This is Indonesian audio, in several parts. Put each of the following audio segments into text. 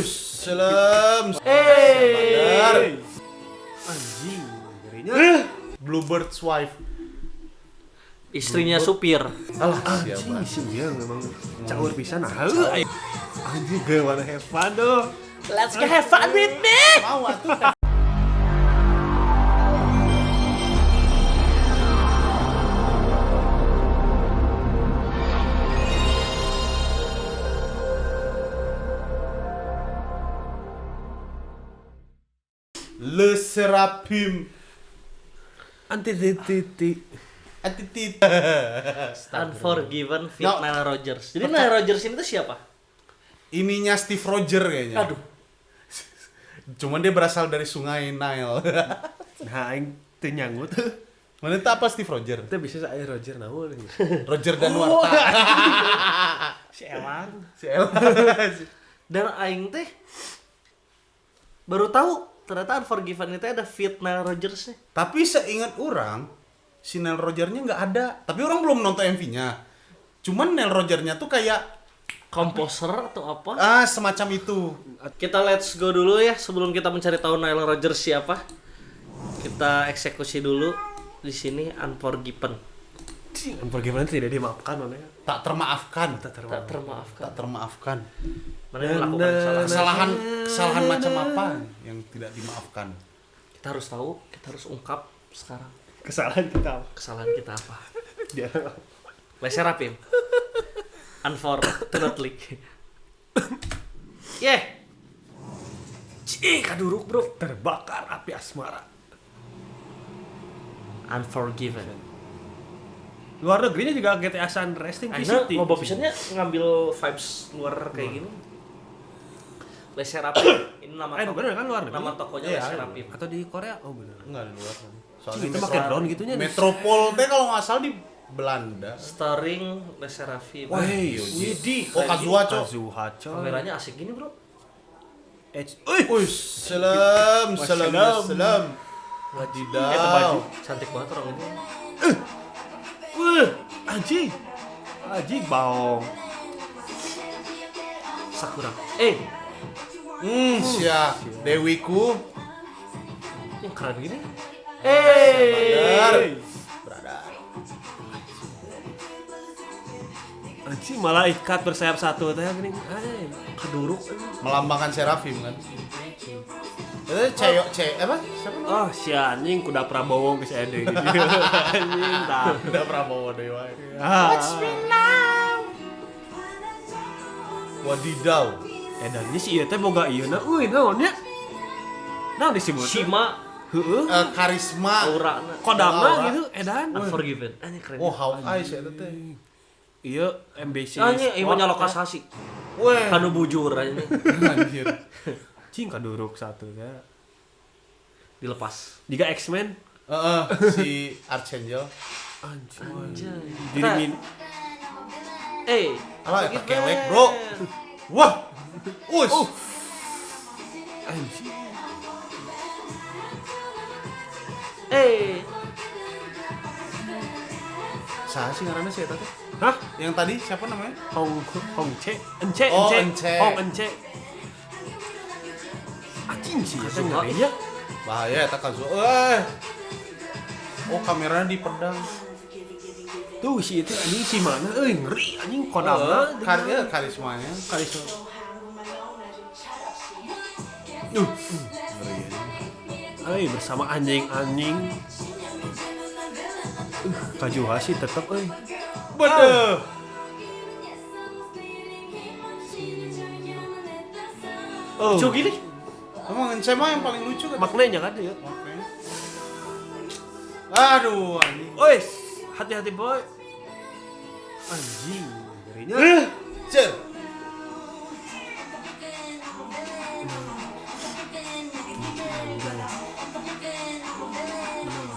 Salam. Anjing, ngerinya. Bluebird's wife. Istrinya supir. Alah, Anjing sih ya memang caur pisan nah. Anjing gue wanna have fun tuh. Let's go have fun with me. Mau atuh. Le Serafim Anti-titik. Atitit. Unforgiven fit No. Nile Rodgers. Jadi Nile Rodgers ini tuh siapa? Ininya Steve Roger kayaknya. Aduh. Cuman dia berasal dari sungai Nile. Nah, aing teu nyangut. Mana itu apa Steve Roger? Itu bisa saya Roger naon. Roger Danuarta. Si Elang. Si El. Dan aing teh baru tahu ternyata Unforgiven itu ada fit Nile Rodgers nih. Tapi seingat orang, si Nile Roger-nya nggak ada. Tapi orang belum nonton MV-nya. Cuman Nile Roger-nya tuh kayak Komposer atau apa? semacam itu. Kita let's go dulu ya sebelum kita mencari tahu Nile Rodgers siapa. Kita eksekusi dulu di sini Unforgiven. Unforgiven tidak dimaafkan oleh. Tak termaafkan. Tak termaafkan. Tak termaafkan. Mana yang melakukan kesalahan? Kesalahan macam apa yang tidak dimaafkan? Kita harus tahu, kita harus ungkap sekarang. Kesalahan kita. Kesalahan kita apa? Dia Leser Rapim. Unfortunately. Kaduruk bro. terbakar api asmara. Unforgiven. Luar negerinya juga GTA San Resting Akhirnya City. loba pisannya ngambil vibes luar kayak gini. Leser Rapim. Ini nama Bener kan luar negeri? nama tokonya Iya, Leser iya. Rapim. Atau di Korea? Oh bener. Enggak di luar. Itu pakai drone gitunya. Metropol teh kalau nggak salah di Belanda. Starring Leser Rapim. Widih. Oh, Kazuha, Cok. Kazuha, coy. Kameranya asik gini bro. Salam. Wadidaw. Itu baju cantik banget orang ini. Anjing. Anjing baong. Sakura. Siap. Dewiku. Yang keren gini. Brother. Anjing malaikat bersayap satu teh gini. Kaduruk. Melambangkan Serafim kan. Itu apa? Siapa namanya? Oh, si anjing kuda Prabowo geus aya deui. Anjing tah. Udah Prabowo Dewa. Wadidaw. Edannya si ieu teh boga ieu na. Naon nya? Naon disebut? Shima. Heueuh. Karisma. Aura. Kodama gitu edan. Unforgiven. Ini keren. Oh, Hawkeye sih itu teh. Ieu MBC. Ini ieu nyalokasasi. Weh. Kanu bujur aja nih. Anjir. Cing kaduruk satu ya. Dilepas. Jika X-Men Si Archangel. anjing. Anjay. Dirimin. Alah, eta kelek, bro. Wah. Anjing. Saha sih ngaranna si eta teh? Hah? Yang tadi siapa namanya? Hong Che. Oh, Ence. Hong Ence. Anjing sih eta ngerinya. Bahaya eta Kazuha. Oh, kameranya di pedang. Tuh si itu anjing si mana ngeri anjing kodama. Karismanya. Karisma. Bersama anjing-anjing. Kajuha sih tetep Bener. Lucu gini. Emang Ence mah yang paling lucu kan? Maknanya kan ya. Aduh, anjing. Hati-hati boy. Anjing, ngerinya. Cer.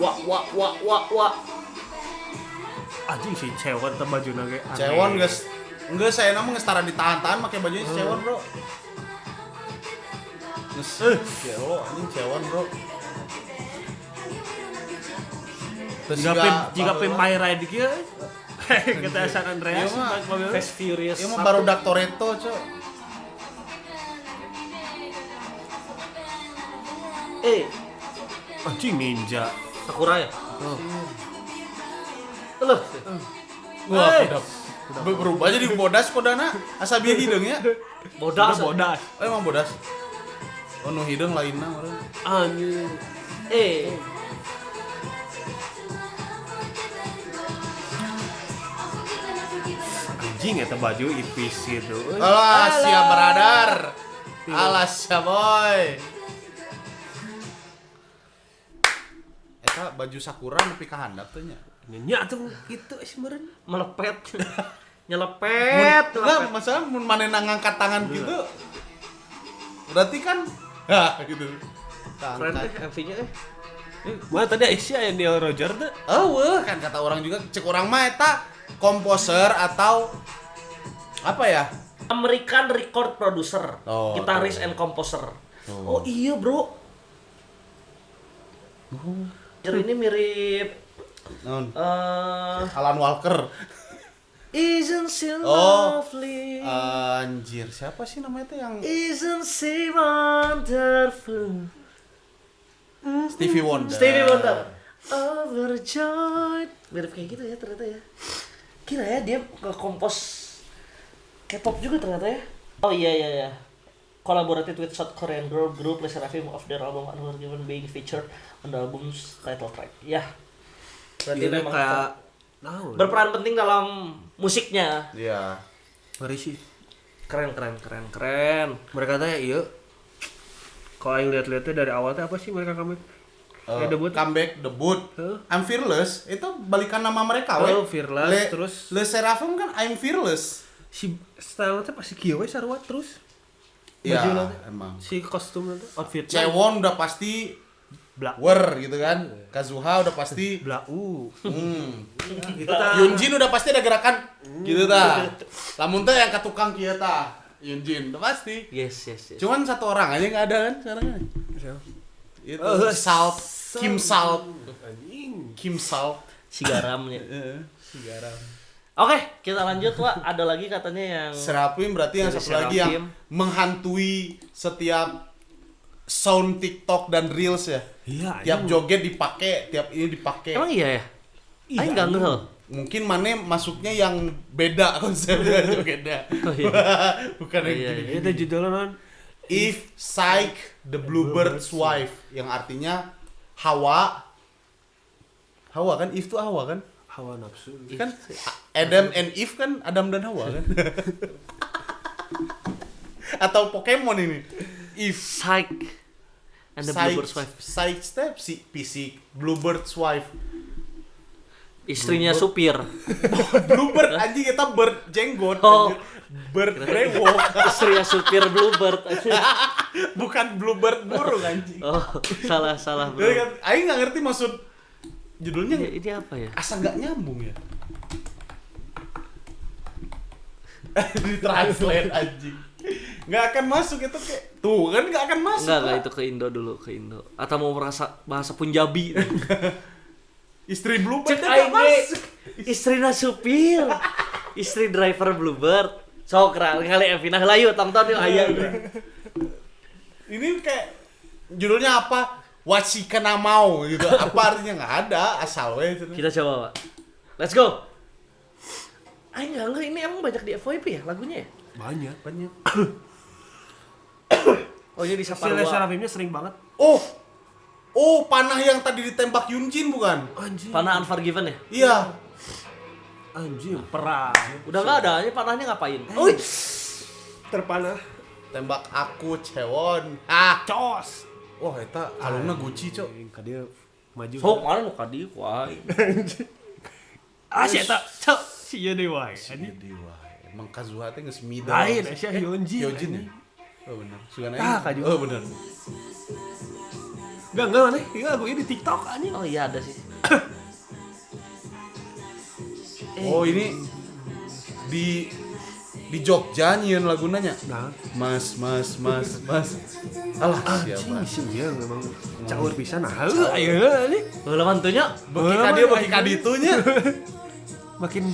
Wah. Anjing si Cewon teh bajuna ge. aneh. Cewon geus. Enggak, saya nama geus tara ditahan-tahan make bajunya si Cewon, bro. Geus. Ya lo anjing Cewon, bro. Jika Vampire Ride kieu. Kita San Andreas. Iya mah. Fast Furious. Ieu mah baru Dak Toretto, Cok. Anjing ninja. Sakura ya? Oh. Loh. Wah, udah berubah jadi bodas kodana asa bieu hidungnya. Bodas. Bodas. Oh, emang bodas. Oh, nu hideung lainna urang. Anjing. Anjing eta baju ipis gitu. Alas ya brother. Alas ya boy. Eta baju sakura nepi ka handap teh nya. Nya tuh gitu meureun. Melepet. Nyelepet. Lah, masalah mun manehna ngangkat tangan gitu. Berarti kan gitu. Keren deh MV-nya Mana tadi Aisyah yang Neil Roger tuh? Wah, kan kata orang juga cek orang mah eta komposer atau apa ya? American record producer, Oh, gitaris and composer. Oh iya bro. Ini mirip Non. eh Alan Walker. Isn't she Oh. lovely? Anjir, siapa sih namanya itu yang Isn't she wonderful? Stevie Wonder. Stevie Wonder. Overjoyed. Mirip kayak gitu ya ternyata ya. Kira ya dia nge-compose K-pop juga ternyata ya. Oh iya. Collaborated with South Korean girl group Les Seraphim of their album Unforgiven being featured on the album's title track. Ya. Berarti Dia memang kayak naon? berperan penting dalam musiknya. Iya. Ngeri sih. Keren. Mereka teh iya. Kalau yang lihat-lihatnya dari awal teh apa sih mereka comeback? Debut. Comeback, debut. I'm Fearless itu balikan nama mereka Oh, Fearless, terus Le Seraphim kan I'm Fearless. si style teh pasti kieu we sarua terus. Iya, Baju teh. emang. Si kostum teh outfit Cewon udah pasti black Wer gitu kan. Kazuha udah pasti blau. Gitu tah. Yunjin udah pasti ada gerakan gitu tah. Lamun teh yang ke tukang kieu tah. Yunjin udah pasti. Yes. Cuman satu orang aja nggak ada kan sekarang kan. Itu Salt, Kim Salt. Kim Salt. Si garamnya. Si garam. Oke, kita lanjut Wak. Ada lagi katanya yang Seraphim berarti yang Dari satu lagi yang Seraphim. menghantui setiap sound TikTok dan Reels ya. Iya. Tiap joget dipakai, tiap ini dipakai. Emang iya ya? Iya, Aing enggak ngehel. Mungkin mana masuknya yang beda konsepnya beda. Oh, iya. Bukan yang Iya, gini. Itu judulnya non. If Psyche the Bluebird's Wife yang artinya Hawa. Hawa kan? If tuh Hawa kan? Hawa nafsu. Kan Adam and Eve kan Adam dan Hawa kan? Atau Pokemon ini. If Psych and the Bluebird's Wife. Psyche step si fisik Bluebird's Wife. Istrinya supir. Bluebird anjing kita bird jenggot. Oh. Anjing. Bird brewok. Istrinya supir Bluebird. Bukan Bluebird burung anjing. Oh, salah bro. Jadi kan, aing nggak ngerti maksud judulnya Ini apa ya? asa nggak nyambung ya. Ditranslate anjing. Nggak akan masuk itu kayak tuh kan nggak akan masuk. Enggak lah. itu ke Indo dulu, ke Indo. Atau mau merasa bahasa Punjabi. Istri Bluebird Cek nggak aing masuk. istrina supir. Istri driver Bluebird. Sok kali Evina layu tonton yuk aya. Ini kayak judulnya apa? What she kena mau gitu. Apa artinya nggak ada asal we gitu. Kita coba, Pak. Let's go. Aing enggak ini emang banyak di FYP ya lagunya ya? Banyak. Oh, ini di Si Les Saparua. Seraphimnya sering banget. Oh, panah yang tadi ditembak Yunjin bukan? Anjing. Panah Unforgiven ya? Iya. Anjing. Perang. Udah enggak ada, ini panahnya ngapain? Uy. Terpanah. Tembak aku Cewon. Ah, Cos. wah eta kalungna Gucci, Cok. Ka dia maju. Sok mana nu ka dieu ku aing. Ah si eta. Cok. Si ieu deui wae. Anjing dewa. Emang Kazuha teh geus middle. Lain Aisyah Hyunjin. Hyunjin ya? Oh benar. Sugan Ah, aing. Kaju. Oh benar. Enggak aneh. Ini lagu ini di TikTok anjing. Oh iya ada sih. Oh ini di Jogja nyieun lagunanya. Nah, Mas. Alah, siapa? sih dia memang caur pisan. Nah, ayeuna nih. Heula mantunya. Beki ka dieu beki ka ditunya. Makin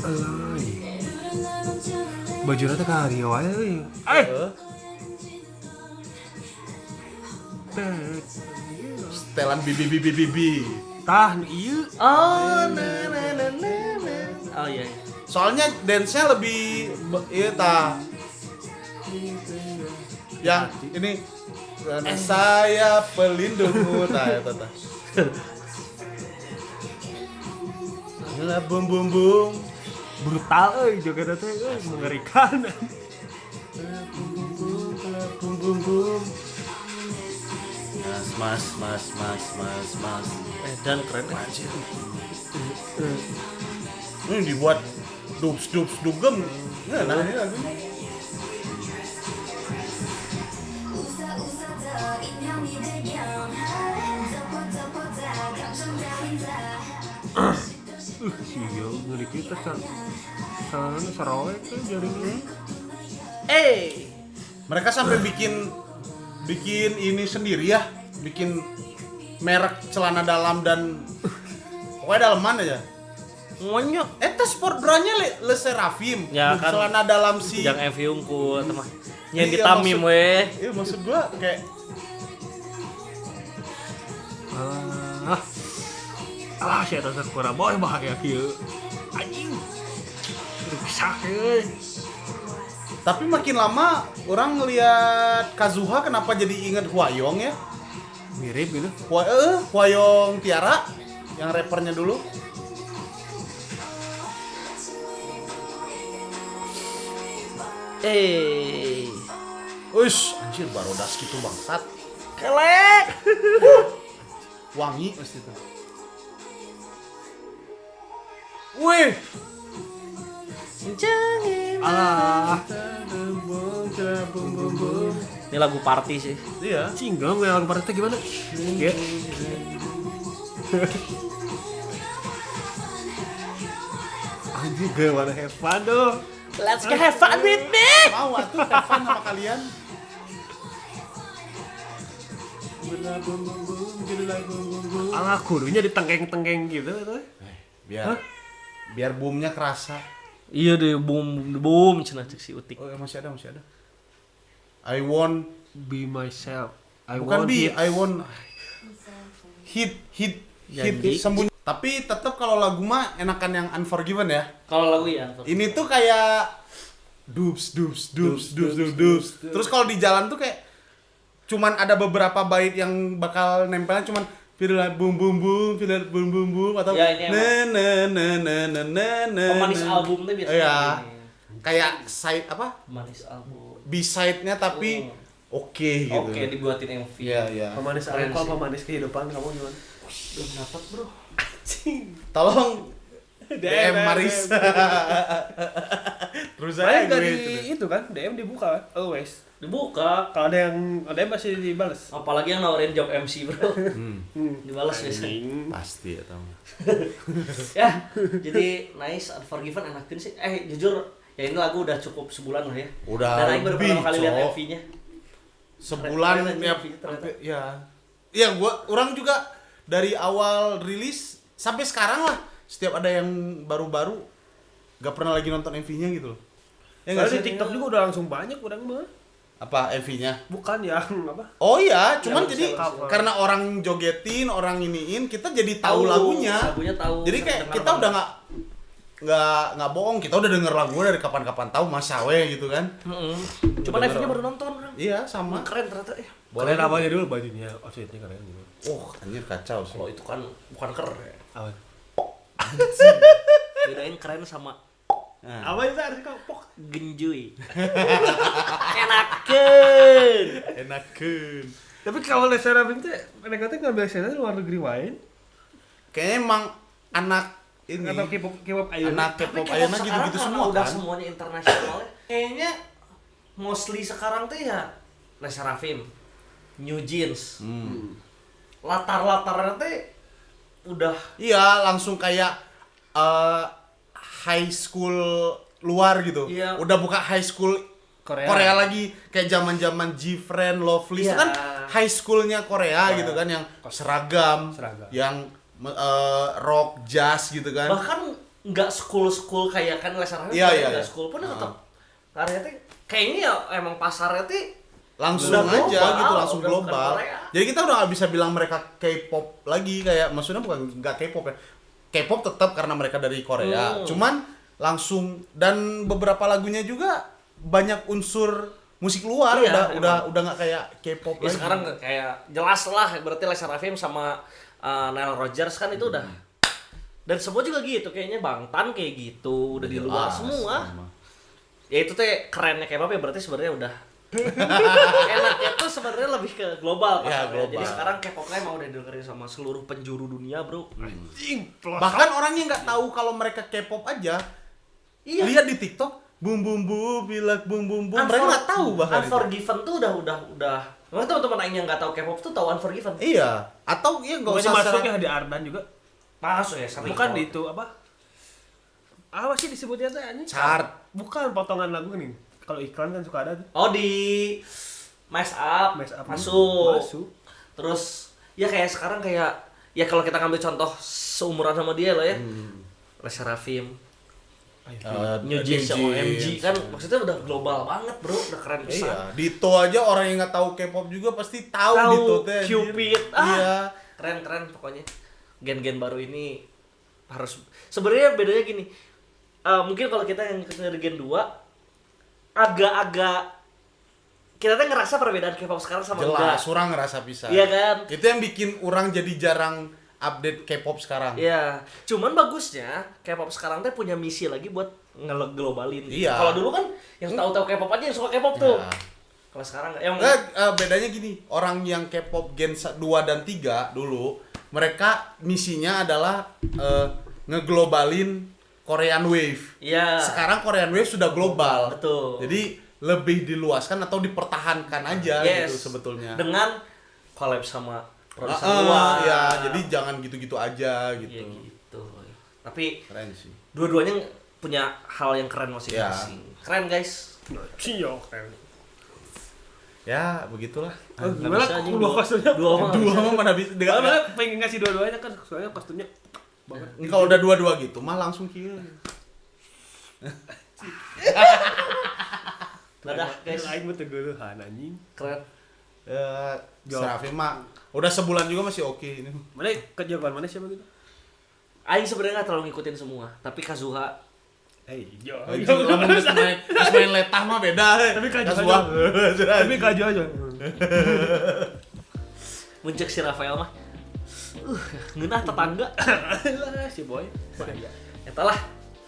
alay. bajuna teh ka Rio wae euy. Setelan bibi. Tah ieu. Oh, na. Oh iya. Soalnya dance-nya lebih iya tah. Yang ini karena saya pelindungmu tah eta tah. Lah bum. Brutal euy jogetna teh euy mengerikan. Bum. Mas. Dan keren ya. Anjir. Ini dibuat dugem. Nah, ini lagunya. Siyo ngeri kita kan. Sana sarawe teh jaringnya. Mereka sampai bikin ini sendiri ya, bikin merek celana dalam dan pokoknya daleman aja. Ngonyok. Eta sport brandnya Le Serafim, Ya, kan. celana dalam si. Yang Evi unggul teman. Yang Iya, ditamim weh. Iya maksud gua kayak Saya rasa kurang boy bahaya kieu. Anjing. Rusak euy. tapi makin lama orang ngelihat Kazuha kenapa jadi inget Hwayong ya? Mirip gitu. Hwayong Tiara yang rappernya dulu. Uish, anjir barodas gitu bangsat. Kelek. Wangi pasti itu. Wih. Alah. Ini lagu party sih. Iya. Cinggang gue lagu partai gimana? Ya. Anjir gue wanna have fun dong. Let's go have fun with me. Mau atuh have fun sama kalian. Alah kudunya ditengkeng-tengkeng gitu tuh. Biar boomnya kerasa. Iya deh, boom cenah cek si Utik. Oh masih ada. I want Be myself. bukan be, I want hit Janji. sembunyi. Tapi tetap kalau lagu mah enakan yang Unforgiven ya. Kalau lagu ya. Ini tuh kayak dups. Terus kalau di jalan tuh kayak cuman ada beberapa bait yang bakal nempelnya cuman feel like boom atau Ya, ini pemanis album tuh biasanya. Iya. gini. Kayak side apa? Pemanis album. B-side-nya tapi oke gitu. Oke, dibuatin MV. Iya. Pemanis Keren alkohol, sih. pemanis kehidupan kamu gimana? Belum dapat, Bro. Tolong DM Maris. Terus Saya aja gue dari itu kan, DM dibuka kan, always. Dibuka. Kalau ada yang masih dibales. Apalagi yang nawarin job MC, Bro. Dibalas biasanya. pasti ya tahu. Ya, jadi nice Unforgiven enakin sih. Jujur, ya ini lagu udah cukup sebulan lah ya. Udah Dan Aing baru lebih, pertama kali lihat Cok. MV-nya. Sebulan Keren ya, aja, ternyata. ya. Iya, orang juga dari awal rilis sampai sekarang lah. Setiap ada yang baru-baru gak pernah lagi nonton MV-nya gitu loh. Ya nggak Soalnya sih? di TikTok juga udah langsung banyak orang mah. Apa MV-nya? Bukan yang apa? Oh iya, cuman Yang jadi cover. karena orang jogetin, orang iniin, kita jadi tahu lagunya. Lagunya tahu. Jadi kayak kita udah nggak bohong, kita udah denger lagunya dari kapan-kapan tahu Mas Sawe gitu kan. Cuman Bener. MV-nya baru nonton, Bro. Iya, sama. Keren ternyata ya. Keren apanya dulu bajunya, outfitnya keren gitu. Anjir kacau sih. Kalau itu kan bukan keren. Apa? Bedain keren sama Nah, Apa itu harus kapok? genjuy. Enakeun. enakeun. Tapi kalau Les Serafim teh mereka teh ngambil scene luar negeri wae. Kayaknya emang anak ini Atau K-pop ayeuna. anak K-pop ayeuna sekarang gitu-gitu karena semua udah kan. semuanya internasional ya. Kayaknya mostly sekarang tuh ya Les Serafim, New Jeans. Latar-latarnya tuh udah Iya, langsung kayak high school luar gitu. Iya. Udah buka high school Korea lagi kayak zaman-zaman G-Friend, Lovely Iya. itu kan high schoolnya Korea gitu kan yang seragam. Yang rock, jazz gitu kan. bahkan nggak school kayak kan Les Serafim Iya, iya, nggak iya. school pun tetap Karena teh kayaknya ya emang pasarnya teh langsung udah aja global, gitu, langsung udah bukan global. Korea. Jadi kita udah nggak bisa bilang mereka K-pop lagi, kayak maksudnya bukan nggak K-pop ya. K-pop tetap karena mereka dari Korea. Cuman langsung, dan beberapa lagunya juga banyak unsur musik luar. Iya, udah nggak kayak K-pop Ya lagi. sekarang kayak jelas lah berarti Lesa Rafim sama Nile Rodgers kan itu udah. Dan semua juga gitu kayaknya Bangtan kayak gitu, udah di luar semua. Ya itu teh kerennya K-pop ya berarti sebenarnya udah enaknya tuh sebenarnya lebih ke global Ya, pasarnya. global. Jadi sekarang K-popnya emang udah didengerin sama seluruh penjuru dunia, Bro. Bahkan orang yang nggak tahu kalau mereka K-pop aja, Iya. lihat di TikTok, boom boom boom, bilak boom boom boom, mereka nggak tahu bahkan itu. Unforgiven tuh udah. Memang teman-teman aing yang nggak tahu K-pop tuh tahu Unforgiven. Iya, atau ya nggak Bukannya usah masuknya di Ardan juga. Masuk ya sering. Bukan tahu. di itu apa? Apa sih disebutnya teh anjing? Chart. Bukan potongan lagu nih. Kalau iklan kan suka ada tuh. Oh di Mash Up, Mash Up. masuk. Terus ya kayak sekarang kayak ya kalau kita ngambil contoh seumuran sama dia lah ya. Lesa Rafim, New Jeans sama OMG kan maksudnya udah global banget, Bro. Udah keren Iya, besar. Dito aja orang yang nggak tahu K-pop juga pasti tahu Tahu Dito teh. anjir. Cupid. Iya. Keren pokoknya. Gen-gen baru ini harus sebenarnya bedanya gini. Mungkin kalau kita yang dari Gen 2 agak-agak kita tuh ngerasa perbedaan K-pop sekarang sama Jelas, enggak. orang ngerasa bisa. Iya kan? Itu yang bikin orang jadi jarang update K-pop sekarang. Iya. Cuman bagusnya K-pop sekarang tuh punya misi lagi buat ngeglobalin. Iya. Kalau dulu kan yang tahu-tahu K-pop aja yang suka K-pop tuh. Ya. Kalau sekarang nggak. Yang Bedanya gini, orang yang K-pop Gen 2 dan 3 dulu, mereka misinya adalah ngeglobalin Korean Wave. Iya. Sekarang Korean Wave sudah global. Betul. Jadi lebih diluaskan atau dipertahankan aja Yes. gitu sebetulnya. Dengan collab sama produser Ah, luar. ya, jadi jangan gitu-gitu aja gitu. Iya gitu. Tapi Keren sih. dua-duanya punya hal yang keren masing-masing. Keren guys. Cio keren. Ya, begitulah. Gimana bisa, anjing, dua kostumnya? Dua mah mana bisa Enggak, malah pengen ngasih dua-duanya kan soalnya kostumnya banget. Kalau udah dua-dua gitu mah langsung kieu. Dadah guys. Aing mah tegeuhan anjing. Keren. Serafi mah udah sebulan juga masih oke ini. Mana kejagoan mana siapa gitu? Aing sebenarnya nggak terlalu ngikutin semua, tapi Kazuha Yo. Lamun geus main letah mah beda. Tapi kaju Kasuah. Tapi kaju aja. muncul si Rafael mah. Ngeunah tetangga. Lah si boy. Eta lah.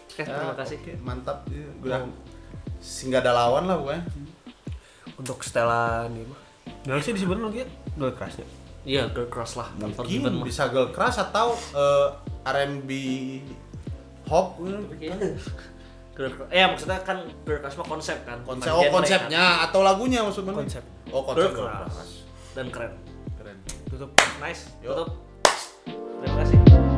Oke, Ya, terima kasih. oke, mantap. Udah singgah ada lawan lah pokoknya. Untuk setelan ini mah. Nah sih disebutnya lagi dua kerasnya. Iya, Girl Crush lah. Unforgiven Mungkin mah. bisa girl crush atau R&B hop. Girl Crush. Maksudnya kan Girl Crush mah konsep kan. Konsep, bukan genre konsepnya atau lagunya maksudnya? Konsep. Oh, konsep Girl Crush. Dan keren. Keren. Tutup. Nice. Yuk. Tutup. Terima kasih.